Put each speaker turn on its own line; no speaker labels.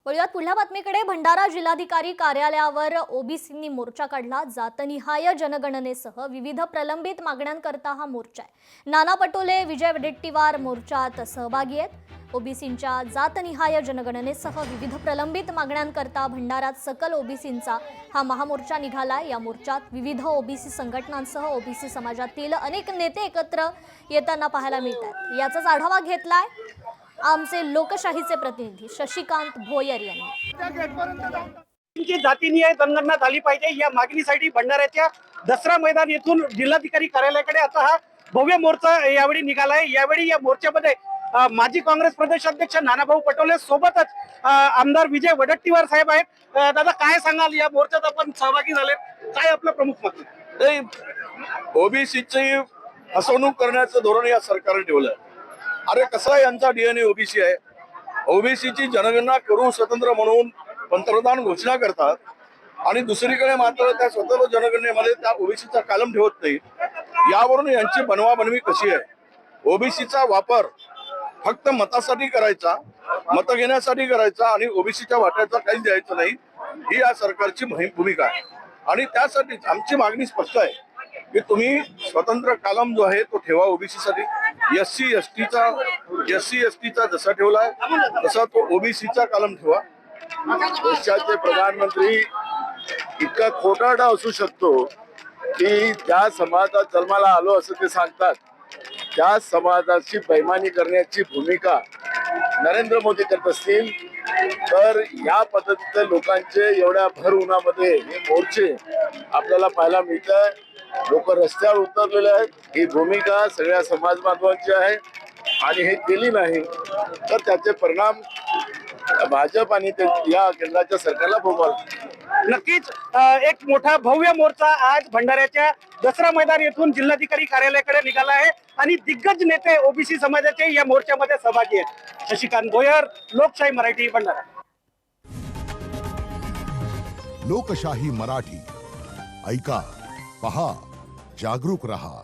वळूयात पुढल्या बातमीकडे। भंडारा जिल्हाधिकारी कार्यालयावर ओबीसींनी मोर्चा काढला। जातनिहाय जनगणनेसह विविध प्रलंबित मागण्यांकरता हा मोर्चा आहे। नाना पटोले, विजय वडेट्टीवार मोर्चात सहभागी आहेत। ओबीसींच्या जातनिहाय जनगणनेसह विविध प्रलंबित मागण्यांकरता भंडारात सकल ओबीसींचा हा महामोर्चा निघाला। या मोर्चात विविध ओबीसी संघटनांसह ओबीसी समाजातील अनेक नेते एकत्र येताना पाहायला मिळतात। याचाच आढावा घेतलाय आमचे लोकशाहीचे प्रतिनिधी शशिकांत भोयर यांनी।
जातीनिहाय जनगणना झाली पाहिजे या मागणीसाठी भंडाऱ्याच्या दसरा मैदान येथून जिल्हाधिकारी कार्यालयाकडे आता हा भव्य मोर्चा यावेळी निघाला आहे। यावेळी या मोर्चामध्ये माजी काँग्रेस प्रदेशाध्यक्ष नानाभाऊ पटोले सोबतच आमदार विजय वडेट्टीवार साहेब आहेत। दादा, काय सांगाल, या मोर्चात आपण सहभागी झाले, काय आपलं प्रमुख मत?
नाही, ओबीसीची फसवणूक करण्याचं धोरण या सरकारने ठेवलं। अरे कसा यांचा डीएनए ओबीसी आहे। ओबीसीची जनगणना करून स्वतंत्र म्हणून पंतप्रधान घोषणा करतात आणि दुसरीकडे मात्र त्या स्वतंत्र जनगणनेमध्ये त्या ओबीसीचा कलम ठेवत नाही। यावरून यांची बनवाबनवी कशी आहे। ओबीसीचा वापर फक्त मतासाठी करायचा, मत घेण्यासाठी करायचा आणि ओबीसीच्या वाट्याचा काहीच द्यायचं नाही, ही या सरकारची भूमिका आहे। आणि त्यासाठीच आमची मागणी स्पष्ट आहे की तुम्ही स्वतंत्र कलम जो आहे तो ठेवा ओबीसी साठी। एससी एसटीचा जसा ठेवलाय तसा तो ओबीसीचा कलम ठेवा। देशाचे प्रधानमंत्री इतका खोटारडा असू शकतो की ज्या समाजात जन्माला आलो असं ते सांगतात, त्या समाजाची बैमानी करण्याची भूमिका नरेंद्र मोदी करत असतील तर या पद्धतीचे लोकांचे एवढ्या भर उन्हामध्ये हे मोर्चे आपल्याला पाहायला मिळतात। लोक रस्त्यावर उतरलेले आहेत। ही भूमिका सगळ्या समाज बांधवांची आहे आणि हे केली नाही तर त्याचे परिणाम भाजप आणि या केंद्राच्या सरकारला भोगावे।
नक्कीच एक मोठा भव्य मोर्चा आज भंडाऱ्याच्या दसरा मैदान येथून जिल्हाधिकारी कार्यालयाकडे निघाला आहे आणि दिग्गज नेते ओबीसी समाजाचे या मोर्चामध्ये सहभागी आहेत। शशिकांत भोयर, लोकशाही मराठी, भंडारा।
लोकशाही मराठी ऐका, पहा, जागरूक रहा।